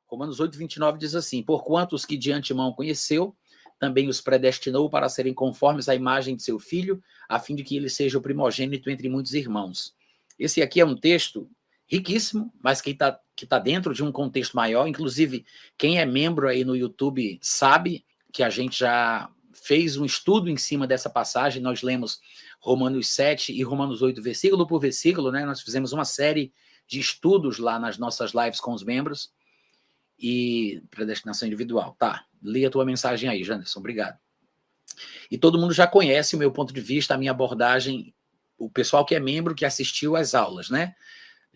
Romanos 8, 29 diz assim: porquanto os que de antemão conheceu, também os predestinou para serem conformes à imagem de seu filho, a fim de que ele seja o primogênito entre muitos irmãos. Esse aqui é um texto riquíssimo, mas que tá dentro de um contexto maior. Inclusive, quem é membro aí no YouTube sabe que a gente já fez um estudo em cima dessa passagem. Nós lemos Romanos 7 e Romanos 8, versículo por versículo, né? Nós fizemos uma série de estudos lá nas nossas lives com os membros. E predestinação individual. Tá, lê a tua mensagem aí, Janderson, obrigado. E todo mundo já conhece o meu ponto de vista, a minha abordagem, o pessoal que é membro, que assistiu às aulas, né?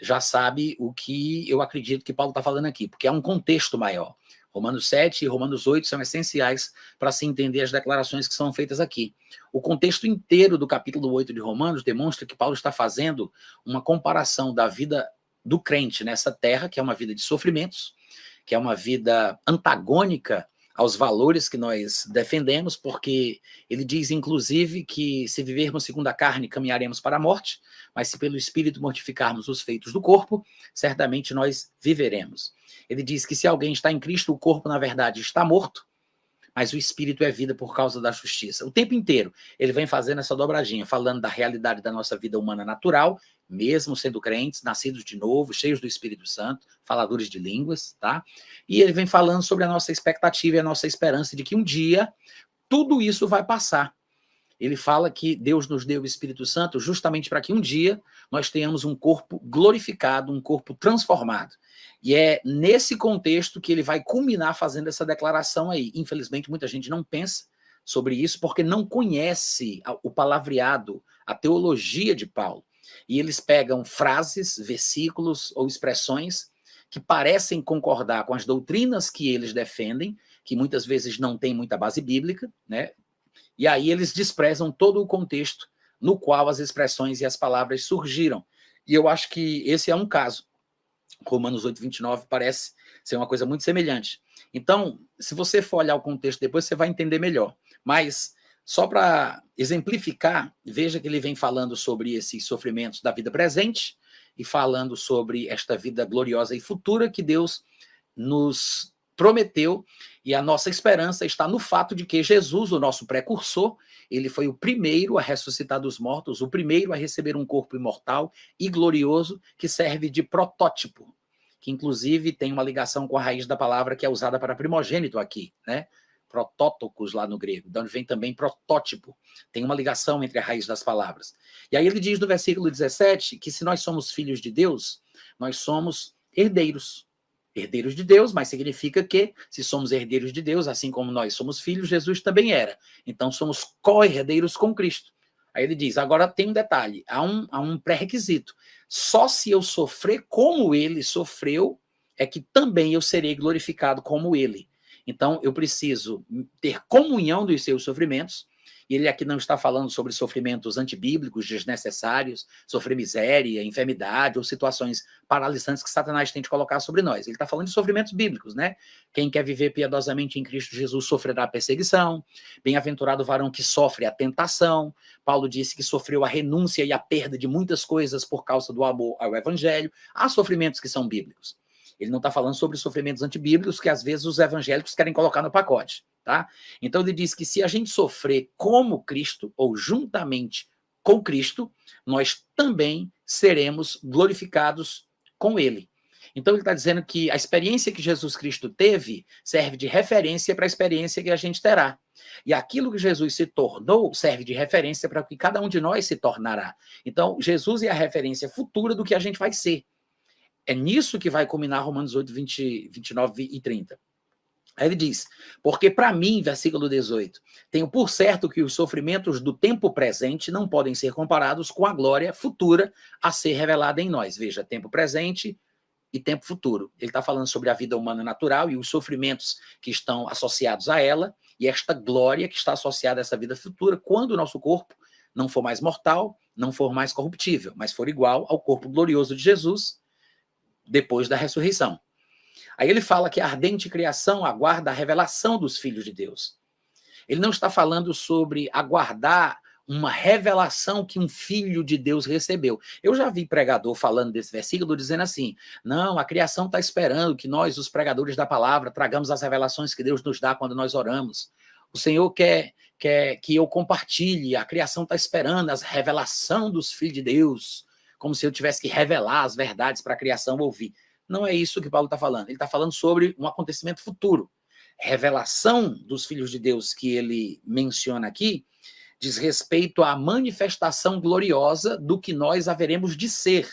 Já sabe o que eu acredito que Paulo está falando aqui, porque é um contexto maior. Romanos 7 e Romanos 8 são essenciais para se entender as declarações que são feitas aqui. O contexto inteiro do capítulo 8 de Romanos demonstra que Paulo está fazendo uma comparação da vida do crente nessa terra, que é uma vida de sofrimentos, que é uma vida antagônica aos valores que nós defendemos, porque ele diz, inclusive, que se vivermos segundo a carne, caminharemos para a morte, mas se pelo Espírito mortificarmos os feitos do corpo, certamente nós viveremos. Ele diz que se alguém está em Cristo, o corpo, na verdade, está morto, mas o Espírito é vida por causa da justiça. O tempo inteiro ele vem fazendo essa dobradinha, falando da realidade da nossa vida humana natural, mesmo sendo crentes, nascidos de novo, cheios do Espírito Santo, faladores de línguas, tá? E ele vem falando sobre a nossa expectativa e a nossa esperança de que um dia tudo isso vai passar. Ele fala que Deus nos deu o Espírito Santo justamente para que um dia nós tenhamos um corpo glorificado, um corpo transformado. E é nesse contexto que ele vai culminar fazendo essa declaração aí. Infelizmente, muita gente não pensa sobre isso porque não conhece o palavreado, a teologia de Paulo. E eles pegam frases, versículos ou expressões que parecem concordar com as doutrinas que eles defendem, que muitas vezes não têm muita base bíblica, né? E aí eles desprezam todo o contexto no qual as expressões e as palavras surgiram. E eu acho que esse é um caso. Romanos 8, 29 parece ser uma coisa muito semelhante. Então, se você for olhar o contexto depois, você vai entender melhor. Mas, só para exemplificar, veja que ele vem falando sobre esses sofrimentos da vida presente e falando sobre esta vida gloriosa e futura que Deus nos prometeu, e a nossa esperança está no fato de que Jesus, o nosso precursor, ele foi o primeiro a ressuscitar dos mortos, o primeiro a receber um corpo imortal e glorioso que serve de protótipo, que inclusive tem uma ligação com a raiz da palavra que é usada para primogênito aqui, né? Protótokos lá no grego, de onde vem também protótipo. Tem uma ligação entre a raiz das palavras. E aí ele diz no versículo 17 que se nós somos filhos de Deus, nós somos herdeiros. Herdeiros de Deus, mas significa que se somos herdeiros de Deus, assim como nós somos filhos, Jesus também era. Então somos co-herdeiros com Cristo. Aí ele diz, agora tem um detalhe, há um pré-requisito. Só se eu sofrer como ele sofreu, é que também eu serei glorificado como ele. Então eu preciso ter comunhão dos seus sofrimentos. E ele aqui não está falando sobre sofrimentos antibíblicos, desnecessários, sofrer miséria, enfermidade ou situações paralisantes que Satanás tenta colocar sobre nós. Ele está falando de sofrimentos bíblicos, né? Quem quer viver piedosamente em Cristo Jesus sofrerá perseguição. Bem-aventurado o varão que sofre a tentação. Paulo disse que sofreu a renúncia e a perda de muitas coisas por causa do amor ao evangelho. Há sofrimentos que são bíblicos. Ele não está falando sobre sofrimentos antibíblicos que às vezes os evangélicos querem colocar no pacote. Tá? Então ele diz que se a gente sofrer como Cristo, ou juntamente com Cristo, nós também seremos glorificados com ele. Então ele está dizendo que a experiência que Jesus Cristo teve serve de referência para a experiência que a gente terá. E aquilo que Jesus se tornou serve de referência para o que cada um de nós se tornará. Então Jesus é a referência futura do que a gente vai ser. É nisso que vai culminar Romanos 8, 20, 29 e 30. Aí ele diz, porque para mim, versículo 18, tenho por certo que os sofrimentos do tempo presente não podem ser comparados com a glória futura a ser revelada em nós. Veja, tempo presente e tempo futuro. Ele está falando sobre a vida humana natural e os sofrimentos que estão associados a ela e esta glória que está associada a essa vida futura quando o nosso corpo não for mais mortal, não for mais corruptível, mas for igual ao corpo glorioso de Jesus depois da ressurreição. Aí ele fala que a ardente criação aguarda a revelação dos filhos de Deus. Ele não está falando sobre aguardar uma revelação que um filho de Deus recebeu. Eu já vi pregador falando desse versículo, dizendo assim, não, a criação está esperando que nós, os pregadores da palavra, tragamos as revelações que Deus nos dá quando nós oramos. O Senhor quer que eu compartilhe, a criação está esperando a revelação dos filhos de Deus, como se eu tivesse que revelar as verdades para a criação ouvir. Não é isso que Paulo está falando. Ele está falando sobre um acontecimento futuro. Revelação dos filhos de Deus que ele menciona aqui diz respeito à manifestação gloriosa do que nós haveremos de ser.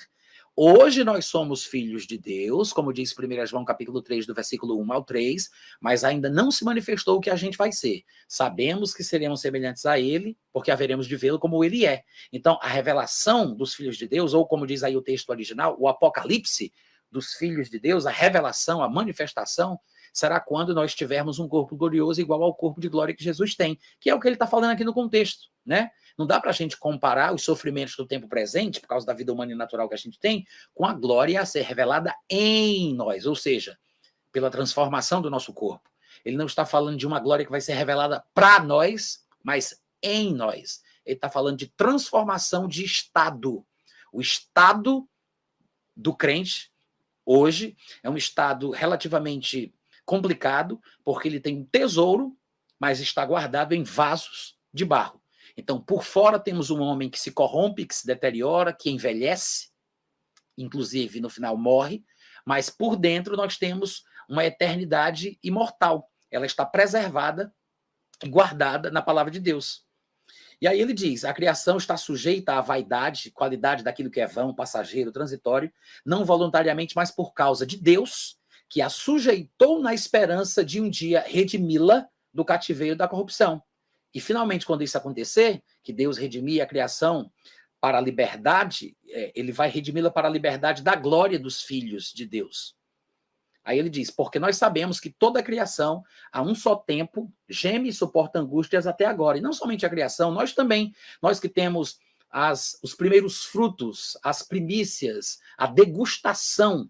Hoje nós somos filhos de Deus, como diz 1 João capítulo 3, do versículo 1 ao 3, mas ainda não se manifestou o que a gente vai ser. Sabemos que seremos semelhantes a ele, porque haveremos de vê-lo como ele é. Então, a revelação dos filhos de Deus, ou como diz aí o texto original, o apocalipse dos filhos de Deus, a revelação, a manifestação, será quando nós tivermos um corpo glorioso igual ao corpo de glória que Jesus tem, que é o que ele está falando aqui no contexto, né? Não dá para a gente comparar os sofrimentos do tempo presente, por causa da vida humana e natural que a gente tem, com a glória a ser revelada em nós, ou seja, pela transformação do nosso corpo. Ele não está falando de uma glória que vai ser revelada para nós, mas em nós. Ele está falando de transformação de estado. O estado do crente, hoje, é um estado relativamente complicado, porque ele tem um tesouro, mas está guardado em vasos de barro. Então, por fora temos um homem que se corrompe, que se deteriora, que envelhece, inclusive no final morre, mas por dentro nós temos uma eternidade imortal. Ela está preservada e guardada na palavra de Deus. E aí ele diz, a criação está sujeita à vaidade, qualidade daquilo que é vão, passageiro, transitório, não voluntariamente, mas por causa de Deus, que a sujeitou na esperança de um dia redimi-la do cativeiro da corrupção. E, finalmente, quando isso acontecer, que Deus redimir a criação para a liberdade, ele vai redimi-la para a liberdade da glória dos filhos de Deus. Aí ele diz, porque nós sabemos que toda a criação, a um só tempo, geme e suporta angústias até agora. E não somente a criação, nós também, nós que temos os primeiros frutos, as primícias, a degustação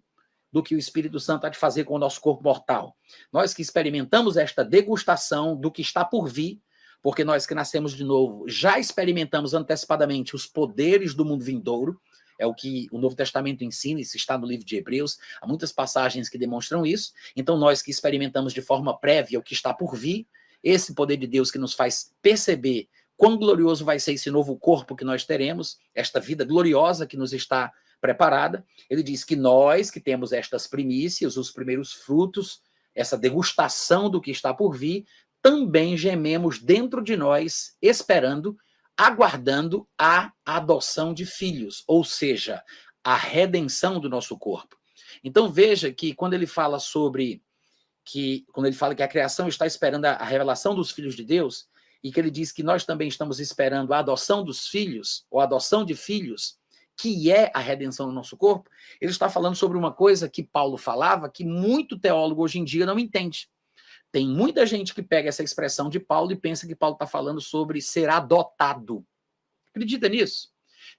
do que o Espírito Santo há de fazer com o nosso corpo mortal. Nós que experimentamos esta degustação do que está por vir, porque nós que nascemos de novo já experimentamos antecipadamente os poderes do mundo vindouro, é o que o Novo Testamento ensina, isso está no livro de Hebreus, há muitas passagens que demonstram isso. Então, nós que experimentamos de forma prévia o que está por vir, esse poder de Deus que nos faz perceber quão glorioso vai ser esse novo corpo que nós teremos, esta vida gloriosa que nos está preparada, ele diz que nós que temos estas primícias, os primeiros frutos, essa degustação do que está por vir, também gememos dentro de nós, esperando, aguardando a adoção de filhos, ou seja, a redenção do nosso corpo. Então veja que quando ele fala que a criação está esperando a revelação dos filhos de Deus, e que ele diz que nós também estamos esperando a adoção dos filhos, ou a adoção de filhos, que é a redenção do nosso corpo, ele está falando sobre uma coisa que Paulo falava, que muito teólogo hoje em dia não entende. Tem muita gente que pega essa expressão de Paulo e pensa que Paulo está falando sobre ser adotado. Acredita nisso?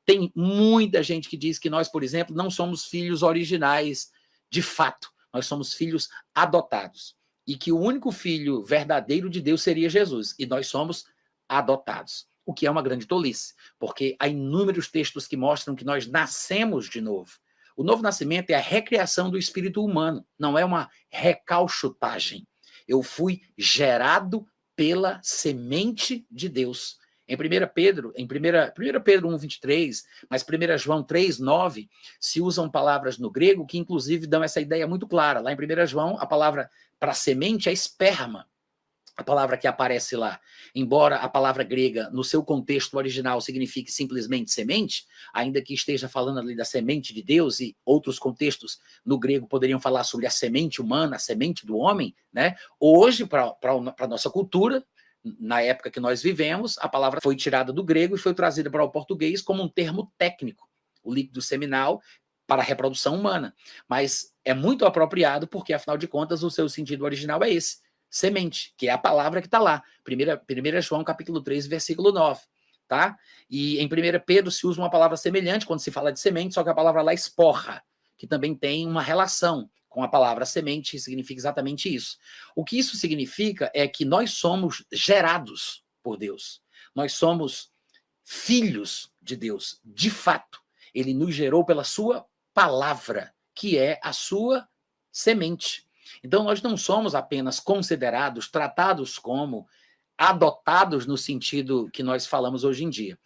Tem muita gente que diz que nós, por exemplo, não somos filhos originais de fato. Nós somos filhos adotados. E que o único filho verdadeiro de Deus seria Jesus. E nós somos adotados. O que é uma grande tolice, porque há inúmeros textos que mostram que nós nascemos de novo. O novo nascimento é a recriação do espírito humano, não é uma recalchutagem. Eu fui gerado pela semente de Deus. Em 1 Pedro 1,23, mas 1 João 3,9, se usam palavras no grego que, inclusive, dão essa ideia muito clara. Lá em 1 João, a palavra para semente é esperma. A palavra que aparece lá, embora a palavra grega, no seu contexto original, signifique simplesmente semente, ainda que esteja falando ali da semente de Deus, e outros contextos no grego poderiam falar sobre a semente humana, a semente do homem, né? Hoje, para a nossa cultura, na época que nós vivemos, a palavra foi tirada do grego e foi trazida para o português como um termo técnico, o líquido seminal para a reprodução humana. Mas é muito apropriado porque, afinal de contas, o seu sentido original é esse. Semente, que é a palavra que está lá. 1 João, capítulo 3, versículo 9. Tá? E em 1 Pedro se usa uma palavra semelhante quando se fala de semente, só que a palavra lá é esporra, que também tem uma relação com a palavra semente, e significa exatamente isso. O que isso significa é que nós somos gerados por Deus. Nós somos filhos de Deus, de fato. Ele nos gerou pela sua palavra, que é a sua semente. Então, nós não somos apenas considerados, tratados como adotados no sentido que nós falamos hoje em dia.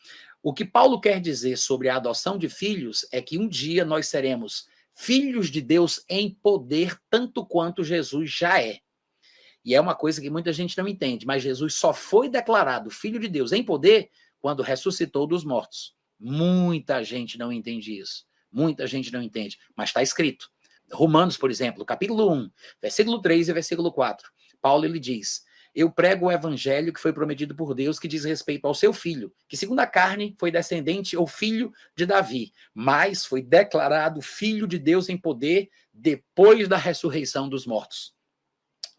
O que Paulo quer dizer sobre a adoção de filhos é que um dia nós seremos filhos de Deus em poder, tanto quanto Jesus já é. E é uma coisa que muita gente não entende, mas Jesus só foi declarado filho de Deus em poder quando ressuscitou dos mortos. Muita gente não entende isso. Muita gente não entende, mas está escrito. Romanos, por exemplo, capítulo 1, versículo 3 e versículo 4. Paulo, ele diz: eu prego o evangelho que foi prometido por Deus, que diz respeito ao seu filho, que segundo a carne foi descendente ou filho de Davi, mas foi declarado filho de Deus em poder depois da ressurreição dos mortos.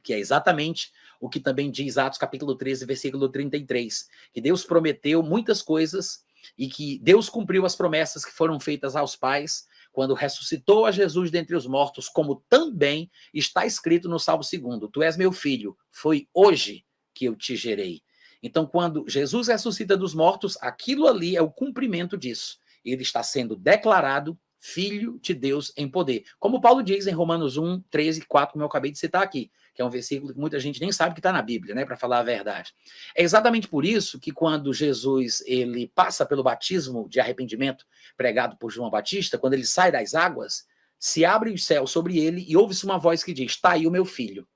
Que é exatamente o que também diz Atos capítulo 13, versículo 33, que Deus prometeu muitas coisas e que Deus cumpriu as promessas que foram feitas aos pais quando ressuscitou a Jesus dentre os mortos, como também está escrito no Salmo 2: tu és meu filho, foi hoje que eu te gerei. Então, quando Jesus ressuscita dos mortos, aquilo ali é o cumprimento disso. Ele está sendo declarado filho de Deus em poder. Como Paulo diz em Romanos 1, 13 e 4, como eu acabei de citar aqui, que é um versículo que muita gente nem sabe que está na Bíblia, né, para falar a verdade. É exatamente por isso que quando Jesus ele passa pelo batismo de arrependimento pregado por João Batista, quando ele sai das águas, se abre o céu sobre ele e ouve-se uma voz que diz: está aí o meu filho.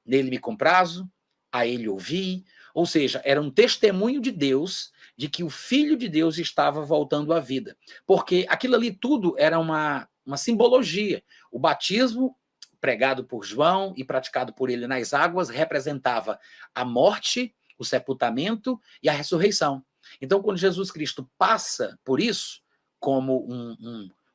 Nele me comprazo, a ele ouvi. Ou seja, era um testemunho de Deus de que o Filho de Deus estava voltando à vida. Porque aquilo ali tudo era uma simbologia. O batismo pregado por João e praticado por ele nas águas representava a morte, o sepultamento e a ressurreição. Então, quando Jesus Cristo passa por isso, como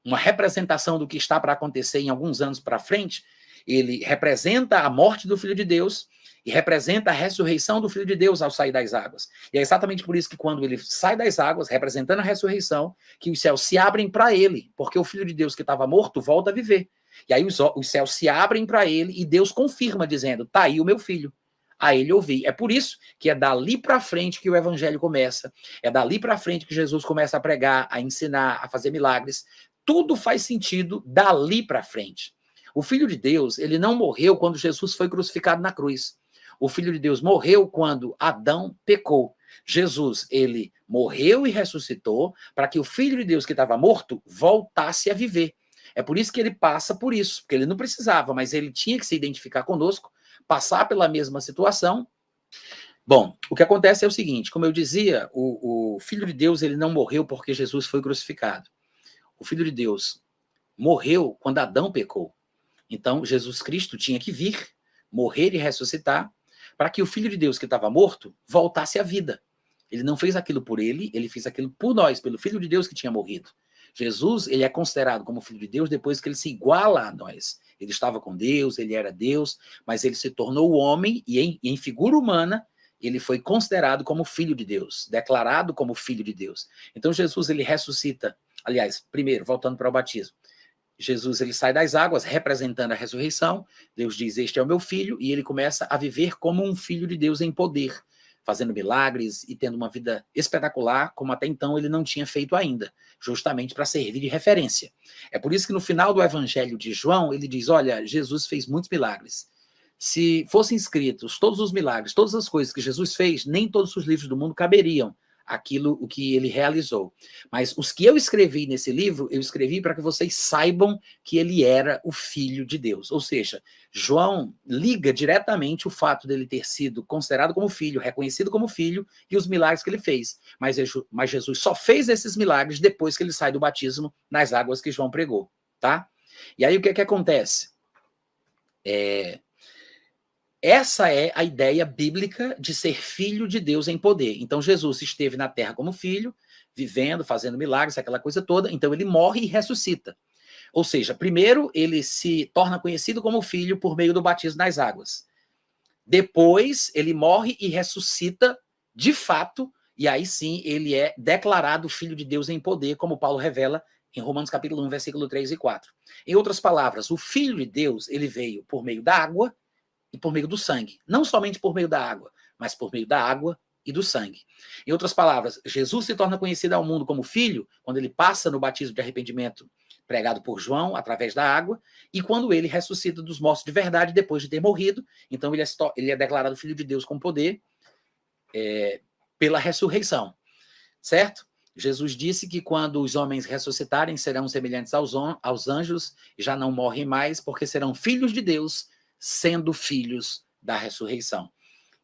uma representação do que está para acontecer em alguns anos para frente, ele representa a morte do Filho de Deus e representa a ressurreição do Filho de Deus ao sair das águas. E é exatamente por isso que quando ele sai das águas, representando a ressurreição, que os céus se abrem para ele, porque o Filho de Deus que estava morto volta a viver. E aí os céus se abrem para ele e Deus confirma, dizendo: está aí o meu filho. A ele ouvi. É por isso que é dali para frente que o evangelho começa. É dali para frente que Jesus começa a pregar, a ensinar, a fazer milagres. Tudo faz sentido dali para frente. O Filho de Deus, ele não morreu quando Jesus foi crucificado na cruz. O Filho de Deus morreu quando Adão pecou. Jesus, ele morreu e ressuscitou para que o Filho de Deus que estava morto voltasse a viver. É por isso que ele passa por isso, porque ele não precisava, mas ele tinha que se identificar conosco, passar pela mesma situação. Bom, o que acontece é o seguinte, como eu dizia, o Filho de Deus ele não morreu porque Jesus foi crucificado. O Filho de Deus morreu quando Adão pecou. Então, Jesus Cristo tinha que vir, morrer e ressuscitar, para que o Filho de Deus que estava morto voltasse à vida. Ele não fez aquilo por ele fez aquilo por nós, pelo Filho de Deus que tinha morrido. Jesus, ele é considerado como Filho de Deus depois que ele se iguala a nós. Ele estava com Deus, ele era Deus, mas ele se tornou homem e em figura humana, ele foi considerado como Filho de Deus, declarado como Filho de Deus. Então, Jesus, ele ressuscita. Aliás, primeiro, voltando para o batismo, Jesus ele sai das águas representando a ressurreição. Deus diz: este é o meu filho, e ele começa a viver como um filho de Deus em poder, fazendo milagres e tendo uma vida espetacular, como até então ele não tinha feito ainda, justamente para servir de referência. É por isso que no final do Evangelho de João, ele diz: olha, Jesus fez muitos milagres. Se fossem escritos todos os milagres, todas as coisas que Jesus fez, nem todos os livros do mundo caberiam aquilo o que ele realizou. Mas os que eu escrevi nesse livro, eu escrevi para que vocês saibam que ele era o Filho de Deus. Ou seja, João liga diretamente o fato dele ter sido considerado como filho, reconhecido como filho, e os milagres que ele fez. Mas Jesus só fez esses milagres depois que ele sai do batismo nas águas que João pregou, tá? E aí o que que acontece? Essa é a ideia bíblica de ser filho de Deus em poder. Então, Jesus esteve na terra como filho, vivendo, fazendo milagres, aquela coisa toda. Então, ele morre e ressuscita. Ou seja, primeiro, ele se torna conhecido como filho por meio do batismo nas águas. Depois, ele morre e ressuscita de fato, e aí sim, ele é declarado filho de Deus em poder, como Paulo revela em Romanos capítulo 1, versículo 3 e 4. Em outras palavras, o filho de Deus, ele veio por meio da água e por meio do sangue. Não somente por meio da água, mas por meio da água e do sangue. Em outras palavras, Jesus se torna conhecido ao mundo como filho quando ele passa no batismo de arrependimento pregado por João através da água, e quando ele ressuscita dos mortos de verdade depois de ter morrido, então ele é declarado filho de Deus com poder pela ressurreição, certo? Jesus disse que quando os homens ressuscitarem serão semelhantes aos anjos, já não morrem mais, porque serão filhos de Deus, sendo filhos da ressurreição.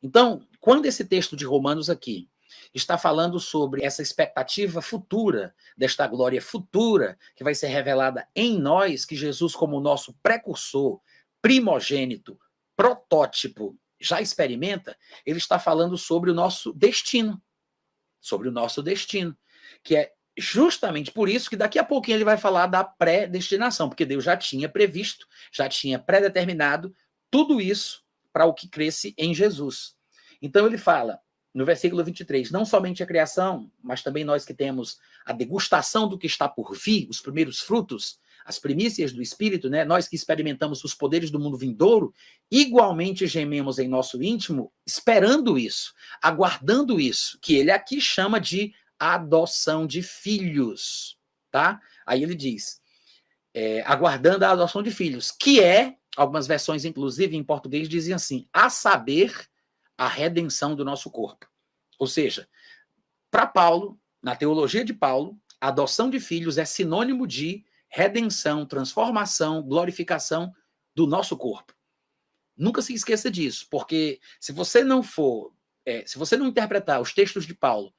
Então, quando esse texto de Romanos aqui está falando sobre essa expectativa futura, desta glória futura, que vai ser revelada em nós, que Jesus, como nosso precursor, primogênito, protótipo, já experimenta, ele está falando sobre o nosso destino. Sobre o nosso destino. Que é justamente por isso que daqui a pouquinho ele vai falar da predestinação, porque Deus já tinha previsto, já tinha predeterminado tudo isso para o que cresce em Jesus. Então ele fala, no versículo 23, não somente a criação, mas também nós que temos a degustação do que está por vir, os primeiros frutos, as primícias do Espírito, né? Nós que experimentamos os poderes do mundo vindouro, igualmente gememos em nosso íntimo, esperando isso, aguardando isso, que ele aqui chama de adoção de filhos, tá? Aí ele diz, aguardando a adoção de filhos, que é, algumas versões, inclusive, em português, dizem assim, a saber, a redenção do nosso corpo. Ou seja, para Paulo, na teologia de Paulo, a adoção de filhos é sinônimo de redenção, transformação, glorificação do nosso corpo. Nunca se esqueça disso, porque se você não interpretar os textos de Paulo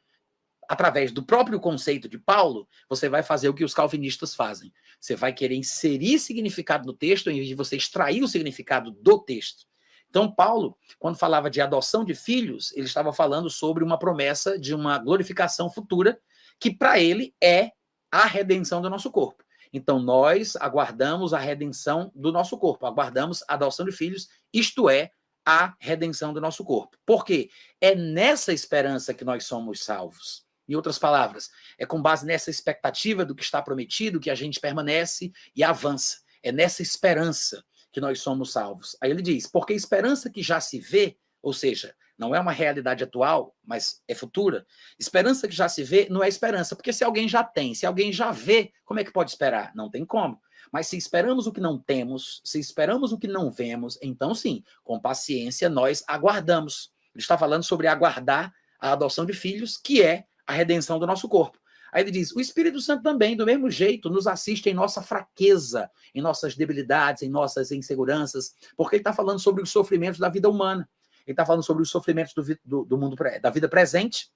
através do próprio conceito de Paulo, você vai fazer o que os calvinistas fazem. Você vai querer inserir significado no texto em vez de você extrair o significado do texto. Então, Paulo, quando falava de adoção de filhos, ele estava falando sobre uma promessa de uma glorificação futura, que para ele é a redenção do nosso corpo. Então, nós aguardamos a redenção do nosso corpo, aguardamos a adoção de filhos, isto é, a redenção do nosso corpo. Por quê? É nessa esperança que nós somos salvos. Em outras palavras, é com base nessa expectativa do que está prometido que a gente permanece e avança. É nessa esperança que nós somos salvos. Aí ele diz, porque esperança que já se vê, ou seja, não é uma realidade atual, mas é futura, esperança que já se vê não é esperança, porque se alguém já tem, se alguém já vê, como é que pode esperar? Não tem como. Mas se esperamos o que não temos, se esperamos o que não vemos, então sim, com paciência nós aguardamos. Ele está falando sobre aguardar a adoção de filhos, que é a redenção do nosso corpo. Aí ele diz, o Espírito Santo também, do mesmo jeito, nos assiste em nossa fraqueza, em nossas debilidades, em nossas inseguranças, porque ele está falando sobre os sofrimentos da vida humana. Ele está falando sobre os sofrimentos do mundo, da vida presente,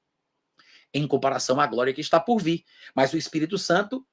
em comparação à glória que está por vir. Mas o Espírito Santo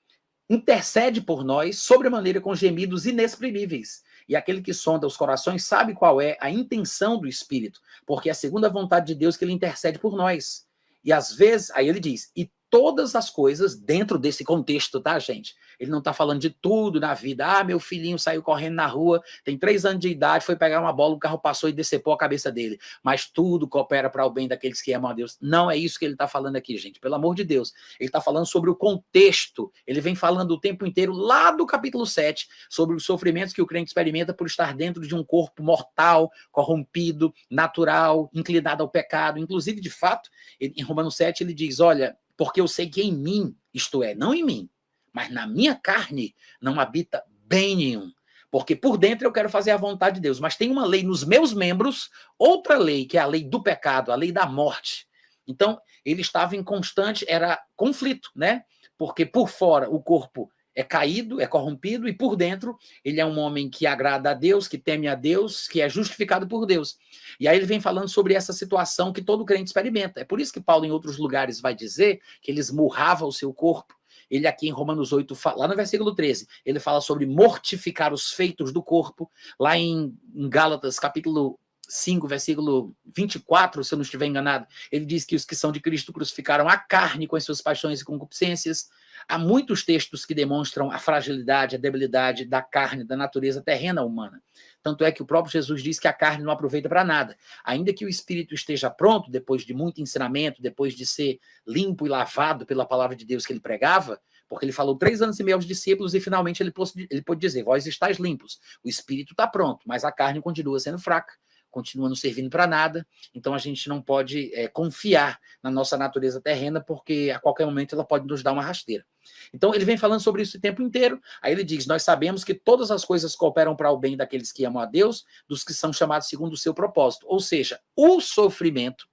intercede por nós, sobremaneira com gemidos inexprimíveis. E aquele que sonda os corações sabe qual é a intenção do Espírito, porque é segundo a vontade de Deus que ele intercede por nós. E às vezes, aí ele diz, e todas as coisas dentro desse contexto, tá, gente? Ele não está falando de tudo na vida. Ah, meu filhinho saiu correndo na rua, tem 3 anos de idade, foi pegar uma bola, o carro passou e decepou a cabeça dele. Mas tudo coopera para o bem daqueles que amam a Deus. Não é isso que ele está falando aqui, gente. Pelo amor de Deus. Ele está falando sobre o contexto. Ele vem falando o tempo inteiro, lá do capítulo 7, sobre os sofrimentos que o crente experimenta por estar dentro de um corpo mortal, corrompido, natural, inclinado ao pecado. Inclusive, de fato, em Romanos 7, ele diz, olha, porque eu sei que em mim, isto é, não em mim, mas na minha carne não habita bem nenhum. Porque por dentro eu quero fazer a vontade de Deus, mas tem uma lei nos meus membros, outra lei, que é a lei do pecado, a lei da morte. Então, ele estava em constante, era conflito, né? Porque por fora o corpo é caído, é corrompido, e por dentro ele é um homem que agrada a Deus, que teme a Deus, que é justificado por Deus. E aí ele vem falando sobre essa situação que todo crente experimenta. É por isso que Paulo, em outros lugares, vai dizer que ele esmurrava o seu corpo. Ele aqui em Romanos 8, lá no versículo 13, ele fala sobre mortificar os feitos do corpo. Lá em Gálatas, capítulo 5, versículo 24, se eu não estiver enganado, ele diz que os que são de Cristo crucificaram a carne com as suas paixões e concupiscências. Há muitos textos que demonstram a fragilidade, a debilidade da carne, da natureza terrena humana. Tanto é que o próprio Jesus diz que a carne não aproveita para nada. Ainda que o espírito esteja pronto, depois de muito ensinamento, depois de ser limpo e lavado pela palavra de Deus que ele pregava, porque ele falou 3 anos e meio aos discípulos e finalmente ele pôde dizer, vós estáis limpos. O espírito está pronto, mas a carne continua sendo fraca, continua não servindo para nada, então a gente não pode confiar na nossa natureza terrena, porque a qualquer momento ela pode nos dar uma rasteira. Então ele vem falando sobre isso o tempo inteiro, aí ele diz, nós sabemos que todas as coisas cooperam para o bem daqueles que amam a Deus, dos que são chamados segundo o seu propósito, ou seja, o sofrimento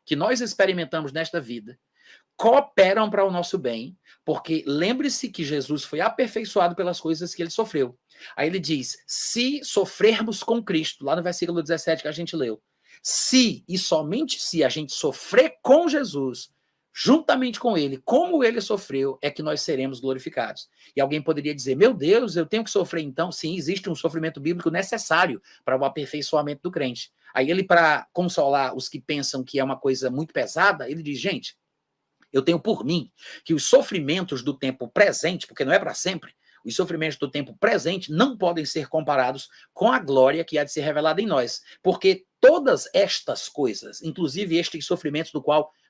que nós experimentamos nesta vida cooperam para o nosso bem, porque lembre-se que Jesus foi aperfeiçoado pelas coisas que ele sofreu. Aí ele diz, se sofrermos com Cristo, lá no versículo 17 que a gente leu, se e somente se a gente sofrer com Jesus, juntamente com ele, como ele sofreu, é que nós seremos glorificados. E alguém poderia dizer, meu Deus, eu tenho que sofrer então? Sim, existe um sofrimento bíblico necessário para o aperfeiçoamento do crente. Aí ele, para consolar os que pensam que é uma coisa muito pesada, ele diz, gente, eu tenho por mim que os sofrimentos do tempo presente, porque não é para sempre, os sofrimentos do tempo presente não podem ser comparados com a glória que há de ser revelada em nós. Porque todas estas coisas, inclusive estes sofrimentos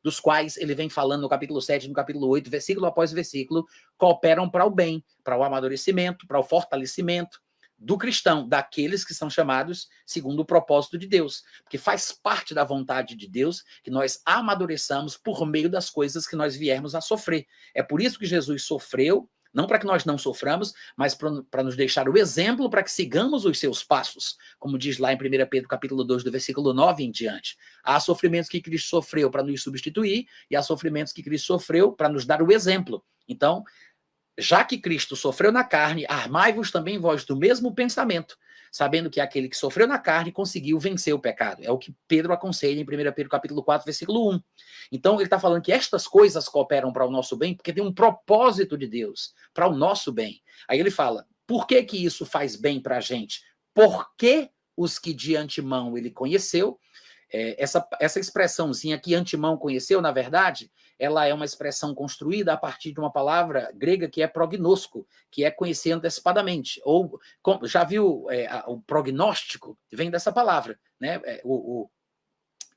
dos quais ele vem falando no capítulo 7, no capítulo 8, versículo após versículo, cooperam para o bem, para o amadurecimento, para o fortalecimento do cristão, daqueles que são chamados segundo o propósito de Deus, porque faz parte da vontade de Deus que nós amadureçamos por meio das coisas que nós viermos a sofrer. É por isso que Jesus sofreu, não para que nós não soframos, mas para nos deixar o exemplo para que sigamos os seus passos, como diz lá em 1 Pedro capítulo 2, do versículo 9 em diante. Há sofrimentos que Cristo sofreu para nos substituir e há sofrimentos que Cristo sofreu para nos dar o exemplo. Então, já que Cristo sofreu na carne, armai-vos também vós do mesmo pensamento, sabendo que aquele que sofreu na carne conseguiu vencer o pecado. É o que Pedro aconselha em 1 Pedro capítulo 4, versículo 1. Então ele está falando que estas coisas cooperam para o nosso bem, porque tem um propósito de Deus para o nosso bem. Aí ele fala, por que que isso faz bem para a gente? Porque os que de antemão ele conheceu, essa expressãozinha que antemão conheceu, na verdade, ela é uma expressão construída a partir de uma palavra grega que é prognosco, que é conhecer antecipadamente. Ou já viu o prognóstico? Vem dessa palavra, né?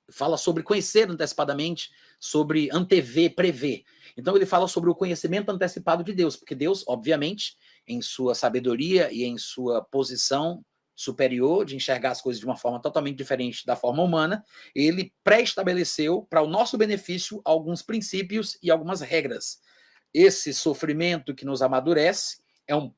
Fala sobre conhecer antecipadamente, sobre antever, prever. Então ele fala sobre o conhecimento antecipado de Deus, porque Deus, obviamente, em sua sabedoria e em sua posição superior, de enxergar as coisas de uma forma totalmente diferente da forma humana, ele pré-estabeleceu para o nosso benefício alguns princípios e algumas regras. Esse sofrimento que nos amadurece é um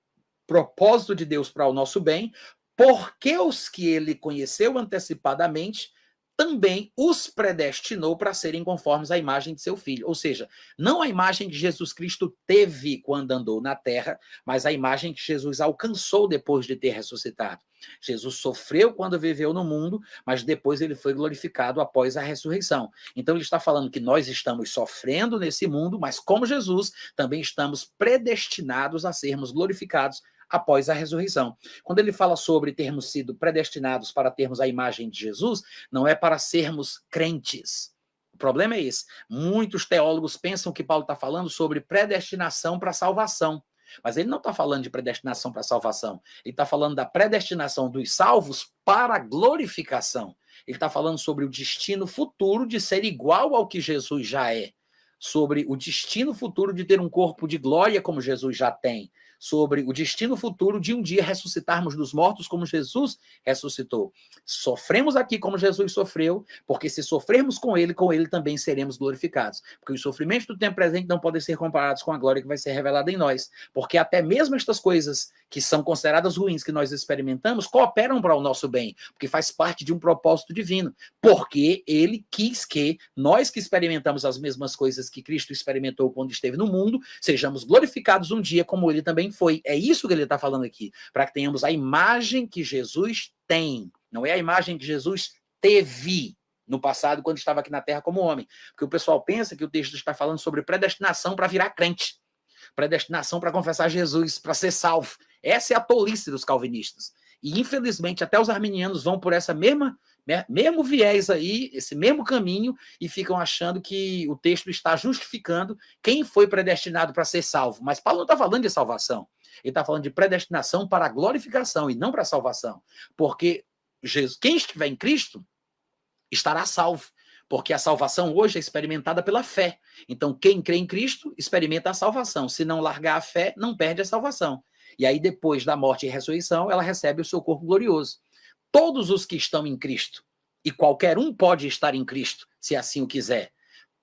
propósito de Deus para o nosso bem, porque os que ele conheceu antecipadamente também os predestinou para serem conformes à imagem de seu filho. Ou seja, não a imagem que Jesus Cristo teve quando andou na terra, mas a imagem que Jesus alcançou depois de ter ressuscitado. Jesus sofreu quando viveu no mundo, mas depois ele foi glorificado após a ressurreição. Então ele está falando que nós estamos sofrendo nesse mundo, mas como Jesus, também estamos predestinados a sermos glorificados após a ressurreição. Quando ele fala sobre termos sido predestinados para termos a imagem de Jesus, não é para sermos crentes. O problema é esse. Muitos teólogos pensam que Paulo está falando sobre predestinação para salvação. Mas ele não está falando de predestinação para salvação. Ele está falando da predestinação dos salvos para a glorificação. Ele está falando sobre o destino futuro de ser igual ao que Jesus já é. Sobre o destino futuro de ter um corpo de glória como Jesus já tem. Sobre o destino futuro de um dia ressuscitarmos dos mortos como Jesus ressuscitou. Sofremos aqui como Jesus sofreu, porque se sofrermos com ele também seremos glorificados. Porque os sofrimentos do tempo presente não podem ser comparados com a glória que vai ser revelada em nós. Porque até mesmo estas coisas que são consideradas ruins que nós experimentamos cooperam para o nosso bem, porque faz parte de um propósito divino. Porque ele quis que nós que experimentamos as mesmas coisas que Cristo experimentou quando esteve no mundo, sejamos glorificados um dia como ele também foi. É isso que ele está falando aqui, para que tenhamos a imagem que Jesus tem, não é a imagem que Jesus teve no passado quando estava aqui na Terra como homem. Porque o pessoal pensa que o texto está falando sobre predestinação para virar crente, predestinação para confessar Jesus, para ser salvo. Essa é a tolice dos calvinistas. E, infelizmente, até os arminianos vão por essa mesmo viés aí, esse mesmo caminho, e ficam achando que o texto está justificando quem foi predestinado para ser salvo. Mas Paulo não está falando de salvação. Ele está falando de predestinação para a glorificação e não para a salvação. Porque quem estiver em Cristo estará salvo. Porque a salvação hoje é experimentada pela fé. Então, quem crê em Cristo experimenta a salvação. Se não largar a fé, não perde a salvação. E aí, depois da morte e ressurreição, ela recebe o seu corpo glorioso. Todos os que estão em Cristo e qualquer um pode estar em Cristo, se assim o quiser.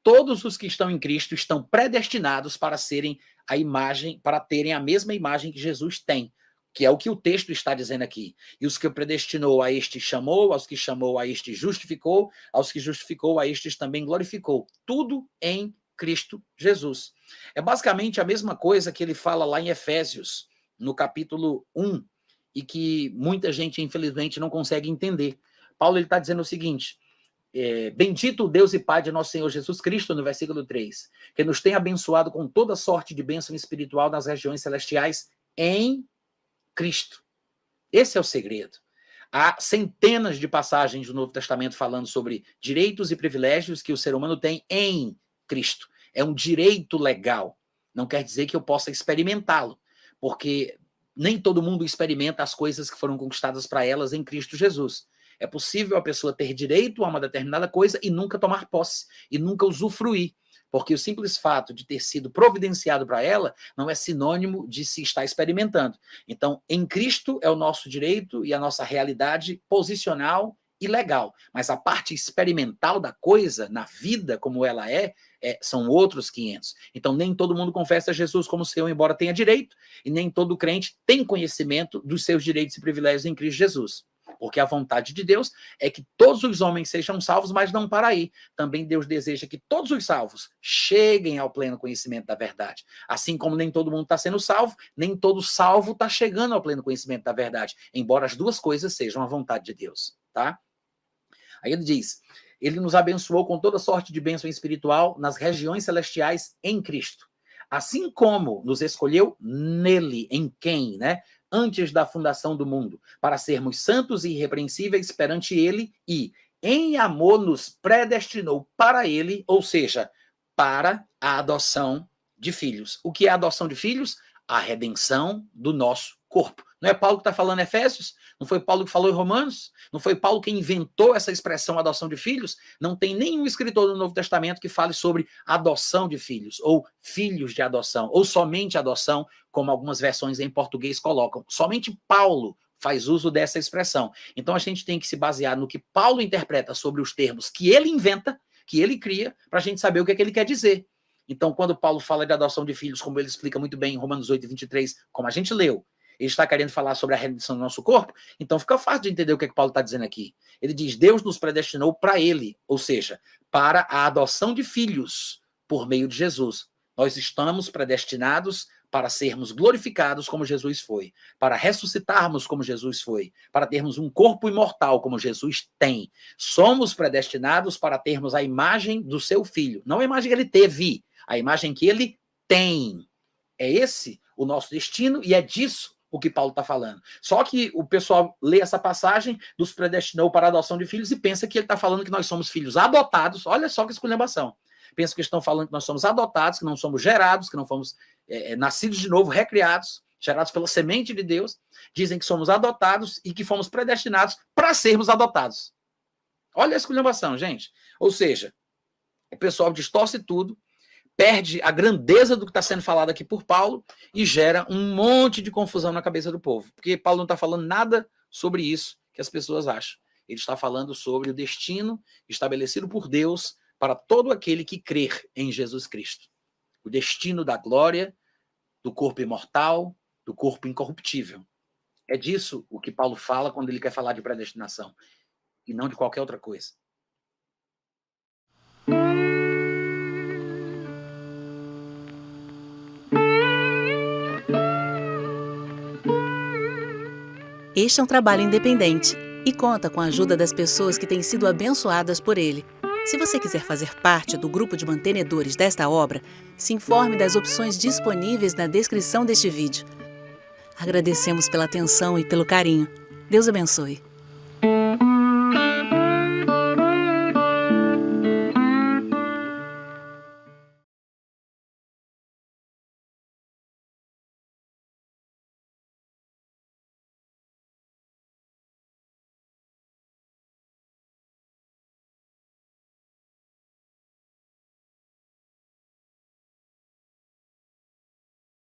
Todos os que estão em Cristo estão predestinados para serem a imagem, para terem a mesma imagem que Jesus tem, que é o que o texto está dizendo aqui. E os que predestinou, a este chamou, aos que chamou, a este justificou, aos que justificou, a estes também glorificou. Tudo em Cristo Jesus. É basicamente a mesma coisa que ele fala lá em Efésios, no capítulo 1, e que muita gente, infelizmente, não consegue entender. Paulo está dizendo o seguinte: bendito o Deus e Pai de nosso Senhor Jesus Cristo, no versículo 3, que nos tem abençoado com toda sorte de bênção espiritual nas regiões celestiais em Cristo. Esse é o segredo. Há centenas de passagens do Novo Testamento falando sobre direitos e privilégios que o ser humano tem em Cristo. É um direito legal. Não quer dizer que eu possa experimentá-lo, porque nem todo mundo experimenta as coisas que foram conquistadas para elas em Cristo Jesus. É possível a pessoa ter direito a uma determinada coisa e nunca tomar posse, e nunca usufruir, porque o simples fato de ter sido providenciado para ela não é sinônimo de se estar experimentando. Então, em Cristo é o nosso direito e a nossa realidade posicional e legal, mas a parte experimental da coisa, na vida como ela são outros 500. Então, nem todo mundo confessa Jesus como Senhor, embora tenha direito, e nem todo crente tem conhecimento dos seus direitos e privilégios em Cristo Jesus. Porque a vontade de Deus é que todos os homens sejam salvos, mas não para aí. Também Deus deseja que todos os salvos cheguem ao pleno conhecimento da verdade. Assim como nem todo mundo está sendo salvo, nem todo salvo está chegando ao pleno conhecimento da verdade. Embora as duas coisas sejam a vontade de Deus, tá? Aí ele diz: ele nos abençoou com toda sorte de bênção espiritual nas regiões celestiais em Cristo. Assim como nos escolheu nele, em quem, né? Antes da fundação do mundo, para sermos santos e irrepreensíveis perante ele e, em amor, nos predestinou para ele, ou seja, para a adoção de filhos. O que é a adoção de filhos? A redenção do nosso corpo. Não é Paulo que está falando em Efésios? Não foi Paulo que falou em Romanos? Não foi Paulo que inventou essa expressão adoção de filhos? Não tem nenhum escritor do Novo Testamento que fale sobre adoção de filhos, ou filhos de adoção, ou somente adoção, como algumas versões em português colocam. Somente Paulo faz uso dessa expressão. Então a gente tem que se basear no que Paulo interpreta sobre os termos que ele inventa, que ele cria, para a gente saber o que é que ele quer dizer. Então, quando Paulo fala de adoção de filhos, como ele explica muito bem em Romanos 8, 23, como a gente leu, ele está querendo falar sobre a redenção do nosso corpo, então fica fácil de entender o que é que Paulo está dizendo aqui. Ele diz: Deus nos predestinou para ele, ou seja, para a adoção de filhos por meio de Jesus. Nós estamos predestinados para sermos glorificados como Jesus foi, para ressuscitarmos como Jesus foi, para termos um corpo imortal como Jesus tem. Somos predestinados para termos a imagem do seu filho, não a imagem que ele teve, a imagem que ele tem. É esse o nosso destino e é disso o que Paulo está falando. Só que o pessoal lê essa passagem, nos predestinou para a adoção de filhos e pensa que ele está falando que nós somos filhos adotados. Olha só que esculhambação. Pensa que estão falando que nós somos adotados, que não somos gerados, que não fomos nascidos de novo, recriados, gerados pela semente de Deus. Dizem que somos adotados e que fomos predestinados para sermos adotados. Olha a esculhambação, gente. Ou seja, o pessoal distorce tudo, perde a grandeza do que está sendo falado aqui por Paulo e gera um monte de confusão na cabeça do povo. Porque Paulo não está falando nada sobre isso que as pessoas acham. Ele está falando sobre o destino estabelecido por Deus para todo aquele que crer em Jesus Cristo. O destino da glória, do corpo imortal, do corpo incorruptível. É disso o que Paulo fala quando ele quer falar de predestinação, e não de qualquer outra coisa. Este é um trabalho independente e conta com a ajuda das pessoas que têm sido abençoadas por ele. Se você quiser fazer parte do grupo de mantenedores desta obra, se informe das opções disponíveis na descrição deste vídeo. Agradecemos pela atenção e pelo carinho. Deus abençoe.